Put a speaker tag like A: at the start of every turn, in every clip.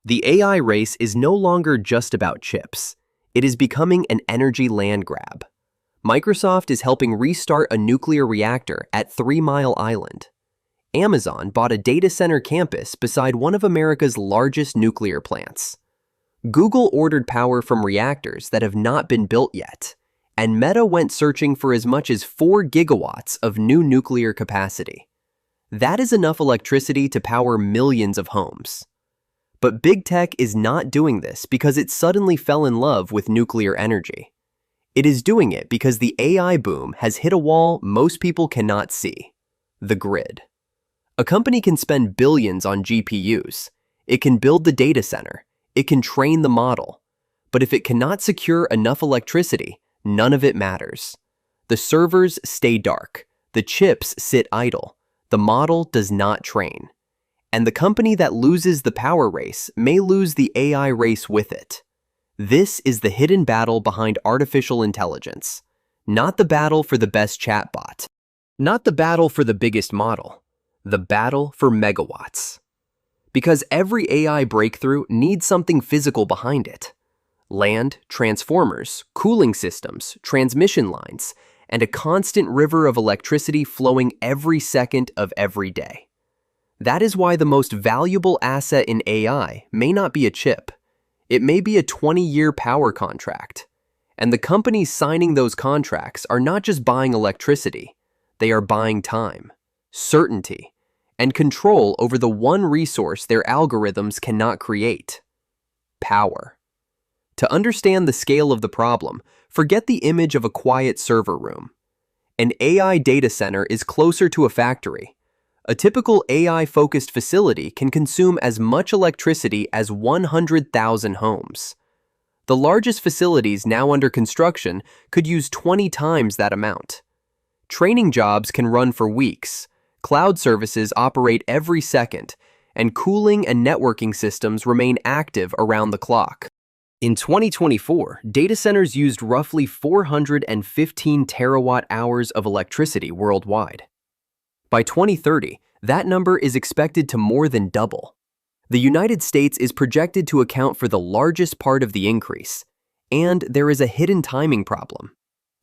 A: The AI race is no longer just about chips. It is becoming an energy land grab. Microsoft is helping restart a nuclear reactor at 3 Mile Island. Amazon bought a data center campus beside one of America's largest nuclear plants. Google ordered power from reactors that have not been built yet. And Meta went searching for as much as 4 gigawatts of new nuclear capacity. That is enough electricity to power millions of homes. But big tech is not doing this because it suddenly fell in love with nuclear energy. It is doing it because the AI boom has hit a wall most people cannot see: the grid. A company can spend billions on GPUs. It can build the data center. It can train the model. But if it cannot secure enough electricity, none of it matters. The servers stay dark. The chips sit idle. The model does not train. And the company that loses the power race may lose the AI race with it. This is the hidden battle behind artificial intelligence. Not the battle for the best chatbot. Not the battle for the biggest model. The battle for megawatts. Because every AI breakthrough needs something physical behind it. Land, transformers, cooling systems, transmission lines, and a constant river of electricity flowing every second of every day. That is why the most valuable asset in AI may not be a chip. It may be a 20-year power contract. And the companies signing those contracts are not just buying electricity. They are buying time, certainty, and control over the one resource their algorithms cannot create: power. To understand the scale of the problem, forget the image of a quiet server room. An AI data center is closer to a factory. A typical AI-focused facility can consume as much electricity as 100,000 homes. The largest facilities now under construction could use 20 times that amount. Training jobs can run for weeks. Cloud services operate every second, and cooling and networking systems remain active around the clock. In 2024, data centers used roughly 415 terawatt-hours of electricity worldwide. By 2030, that number is expected to more than double. The United States is projected to account for the largest part of the increase, and there is a hidden timing problem.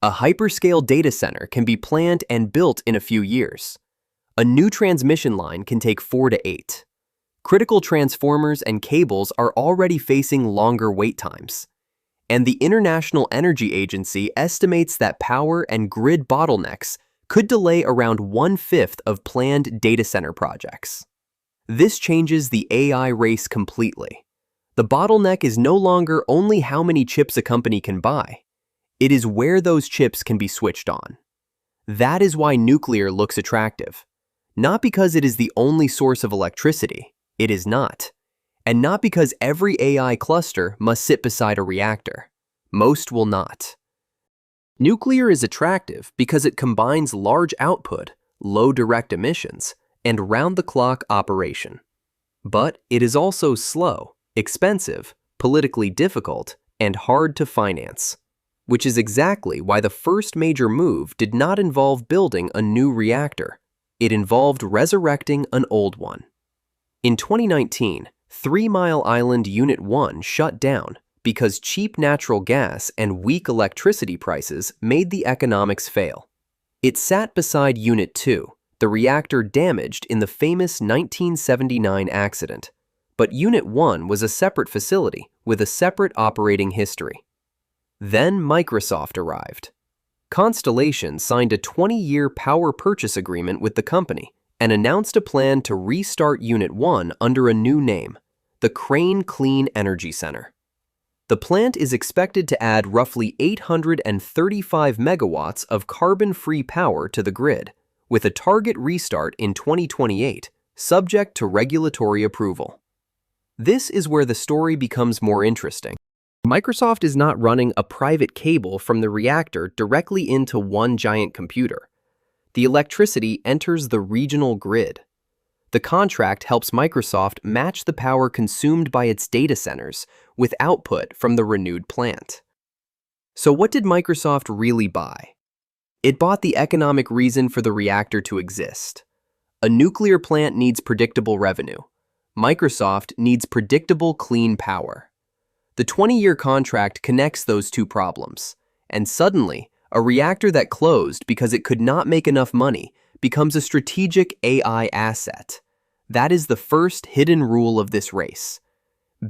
A: A hyperscale data center can be planned and built in a few years. A new transmission line can take 4 to 8. Critical transformers and cables are already facing longer wait times. And the International Energy Agency estimates that power and grid bottlenecks could delay around 1/5 of planned data center projects. This changes the AI race completely. The bottleneck is no longer only how many chips a company can buy. It is where those chips can be switched on. That is why nuclear looks attractive. Not because it is the only source of electricity. It is not. And not because every AI cluster must sit beside a reactor. Most will not. Nuclear is attractive because it combines large output, low direct emissions, and round-the-clock operation. But it is also slow, expensive, politically difficult, and hard to finance. Which is exactly why the first major move did not involve building a new reactor. It involved resurrecting an old one. In 2019, 3 Mile Island Unit 1 shut down because cheap natural gas and weak electricity prices made the economics fail. It sat beside Unit 2, the reactor damaged in the famous 1979 accident. But Unit 1 was a separate facility with a separate operating history. Then Microsoft arrived. Constellation signed a 20-year power purchase agreement with the company and announced a plan to restart Unit 1 under a new name, the Crane Clean Energy Center. The plant is expected to add roughly 835 megawatts of carbon-free power to the grid, with a target restart in 2028, subject to regulatory approval. This is where the story becomes more interesting. Microsoft is not running a private cable from the reactor directly into one giant computer. The electricity enters the regional grid. The contract helps Microsoft match the power consumed by its data centers with output from the renewed plant. So what did Microsoft really buy? It bought the economic reason for the reactor to exist. A nuclear plant needs predictable revenue. Microsoft needs predictable, clean power. The 20-year contract connects those two problems, and suddenly, a reactor that closed because it could not make enough money becomes a strategic AI asset. That is the first hidden rule of this race.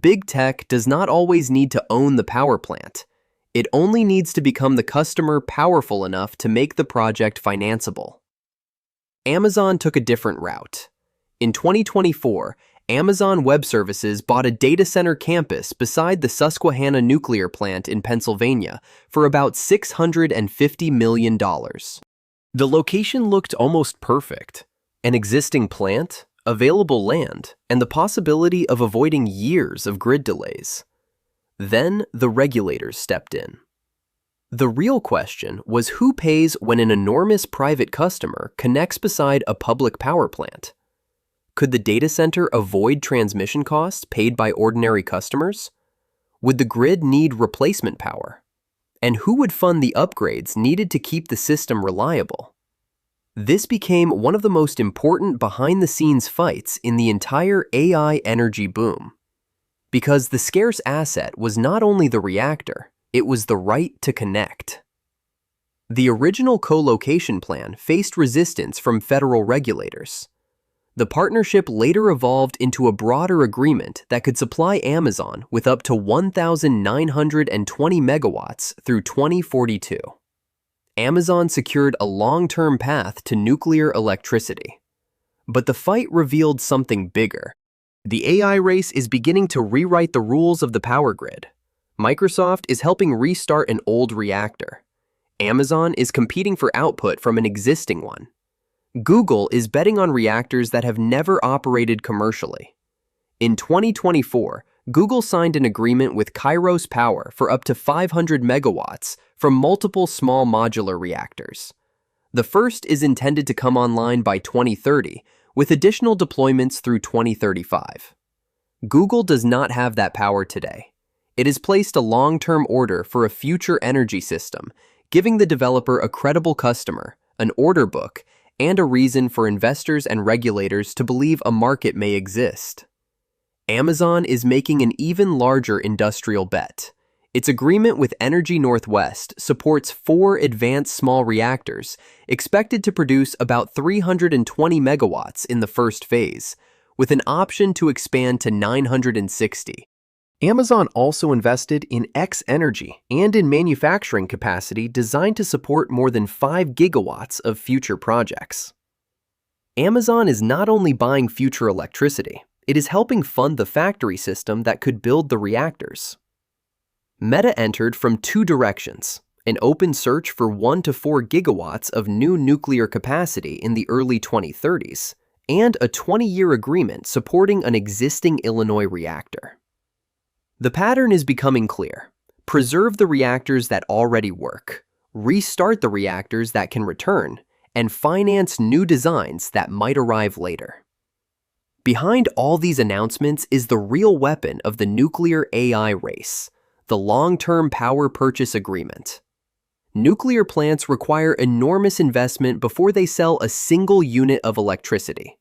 A: Big tech does not always need to own the power plant. It only needs to become the customer powerful enough to make the project financeable. Amazon took a different route. In 2024, Amazon Web Services bought a data center campus beside the Susquehanna nuclear plant in Pennsylvania for about $650 million. The location looked almost perfect. An existing plant, available land, and the possibility of avoiding years of grid delays. Then the regulators stepped in. The real question was who pays when an enormous private customer connects beside a public power plant? Could the data center avoid transmission costs paid by ordinary customers? Would the grid need replacement power? And who would fund the upgrades needed to keep the system reliable? This became one of the most important behind-the-scenes fights in the entire AI energy boom. Because the scarce asset was not only the reactor, it was the right to connect. The original co-location plan faced resistance from federal regulators. The partnership later evolved into a broader agreement that could supply Amazon with up to 1,920 megawatts through 2042. Amazon secured a long-term path to nuclear electricity. But the fight revealed something bigger. The AI race is beginning to rewrite the rules of the power grid. Microsoft is helping restart an old reactor. Amazon is competing for output from an existing one. Google is betting on reactors that have never operated commercially. In 2024, Google signed an agreement with Kairos Power for up to 500 megawatts from multiple small modular reactors. The first is intended to come online by 2030, with additional deployments through 2035. Google does not have that power today. It has placed a long-term order for a future energy system, giving the developer a credible customer, an order book, and a reason for investors and regulators to believe a market may exist. Amazon is making an even larger industrial bet. Its agreement with Energy Northwest supports 4 advanced small reactors, expected to produce about 320 megawatts in the first phase, with an option to expand to 960. Amazon also invested in X Energy and in manufacturing capacity designed to support more than 5 gigawatts of future projects. Amazon is not only buying future electricity, it is helping fund the factory system that could build the reactors. Meta entered from 2 directions: an open search for 1 to 4 gigawatts of new nuclear capacity in the early 2030s, and a 20-year agreement supporting an existing Illinois reactor. The pattern is becoming clear. Preserve the reactors that already work, restart the reactors that can return, and finance new designs that might arrive later. Behind all these announcements is the real weapon of the nuclear AI race, the long-term power purchase agreement. Nuclear plants require enormous investment before they sell a single unit of electricity.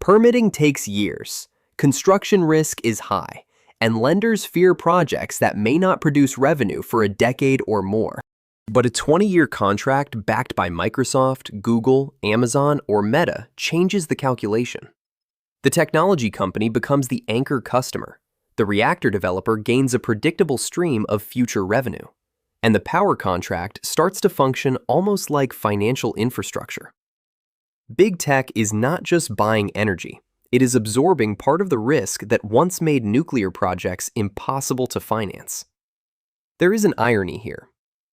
A: Permitting takes years, construction risk is high, and lenders fear projects that may not produce revenue for a decade or more. But a 20-year contract backed by Microsoft, Google, Amazon, or Meta changes the calculation. The technology company becomes the anchor customer. The reactor developer gains a predictable stream of future revenue. And the power contract starts to function almost like financial infrastructure. Big tech is not just buying energy. It is absorbing part of the risk that once made nuclear projects impossible to finance. There is an irony here.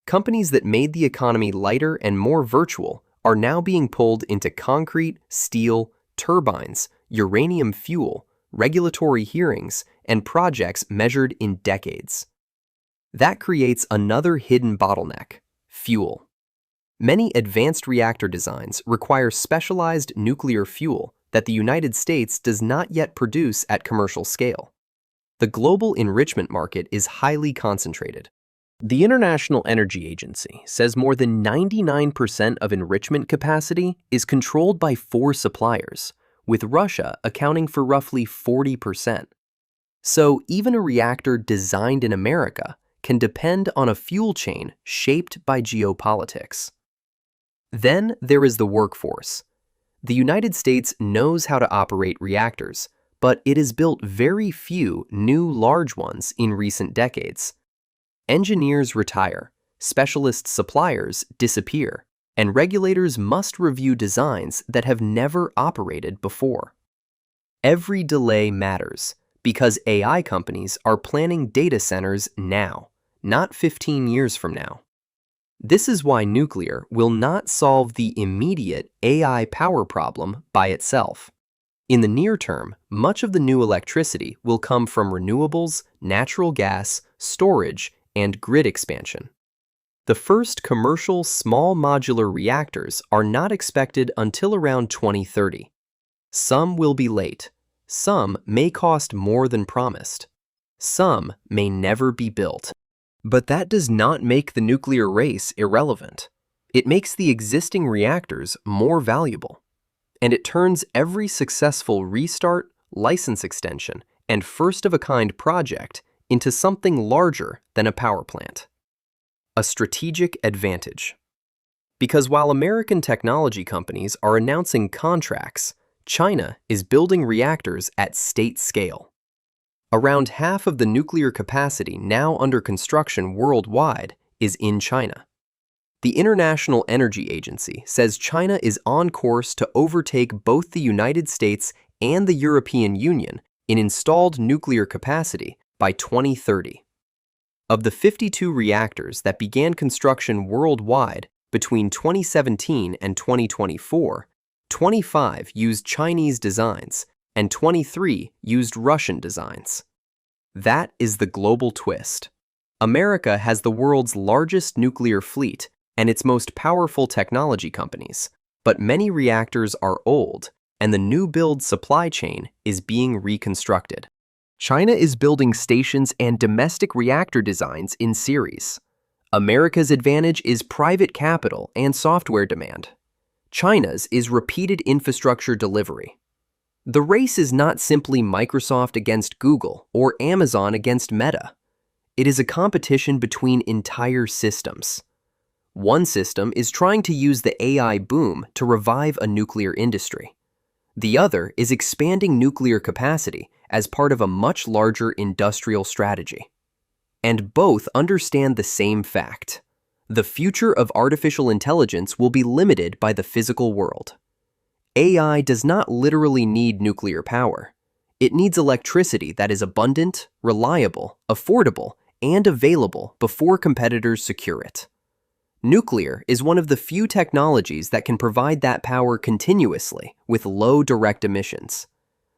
A: Companies that made the economy lighter and more virtual are now being pulled into concrete, steel, turbines, uranium fuel, regulatory hearings, and projects measured in decades. That creates another hidden bottleneck: fuel. Many advanced reactor designs require specialized nuclear fuel that the United States does not yet produce at commercial scale. The global enrichment market is highly concentrated. The International Energy Agency says more than 99% of enrichment capacity is controlled by 4 suppliers, with Russia accounting for roughly 40%. So even a reactor designed in America can depend on a fuel chain shaped by geopolitics. Then there is the workforce. The United States knows how to operate reactors, but it has built very few new large ones in recent decades. Engineers retire, specialist suppliers disappear, and regulators must review designs that have never operated before. Every delay matters because AI companies are planning data centers now, not 15 years from now. This is why nuclear will not solve the immediate AI power problem by itself. In the near term, much of the new electricity will come from renewables, natural gas, storage, and grid expansion. The first commercial small modular reactors are not expected until around 2030. Some will be late. Some may cost more than promised. Some may never be built. But that does not make the nuclear race irrelevant. It makes the existing reactors more valuable. And it turns every successful restart, license extension, and first-of-a-kind project into something larger than a power plant. A strategic advantage. Because while American technology companies are announcing contracts, China is building reactors at state scale. Around half of the nuclear capacity now under construction worldwide is in China. The International Energy Agency says China is on course to overtake both the United States and the European Union in installed nuclear capacity by 2030. Of the 52 reactors that began construction worldwide between 2017 and 2024, 25 used Chinese designs and 23 used Russian designs. That is the global twist. America has the world's largest nuclear fleet and its most powerful technology companies, but many reactors are old, and the new build supply chain is being reconstructed. China is building stations and domestic reactor designs in series. America's advantage is private capital and software demand. China's is repeated infrastructure delivery. The race is not simply Microsoft against Google or Amazon against Meta. It is a competition between entire systems. One system is trying to use the AI boom to revive a nuclear industry. The other is expanding nuclear capacity as part of a much larger industrial strategy. And both understand the same fact. The future of artificial intelligence will be limited by the physical world. AI does not literally need nuclear power. It needs electricity that is abundant, reliable, affordable, and available before competitors secure it. Nuclear is one of the few technologies that can provide that power continuously with low direct emissions.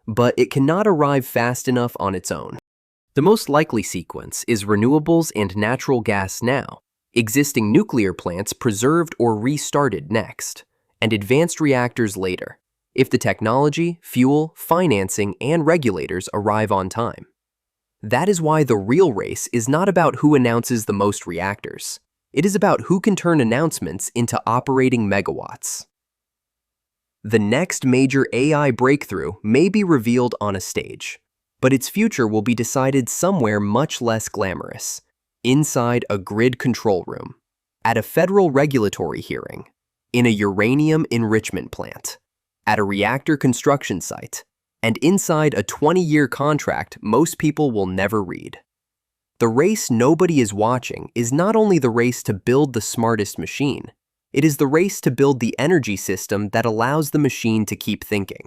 A: But it cannot arrive fast enough on its own. The most likely sequence is renewables and natural gas now, existing nuclear plants preserved or restarted next, and advanced reactors later, if the technology, fuel, financing, and regulators arrive on time. That is why the real race is not about who announces the most reactors. It is about who can turn announcements into operating megawatts. The next major AI breakthrough may be revealed on a stage, but its future will be decided somewhere much less glamorous, inside a grid control room, at a federal regulatory hearing, in a uranium enrichment plant, at a reactor construction site, and inside a 20-year contract most people will never read. The race nobody is watching is not only the race to build the smartest machine, it is the race to build the energy system that allows the machine to keep thinking.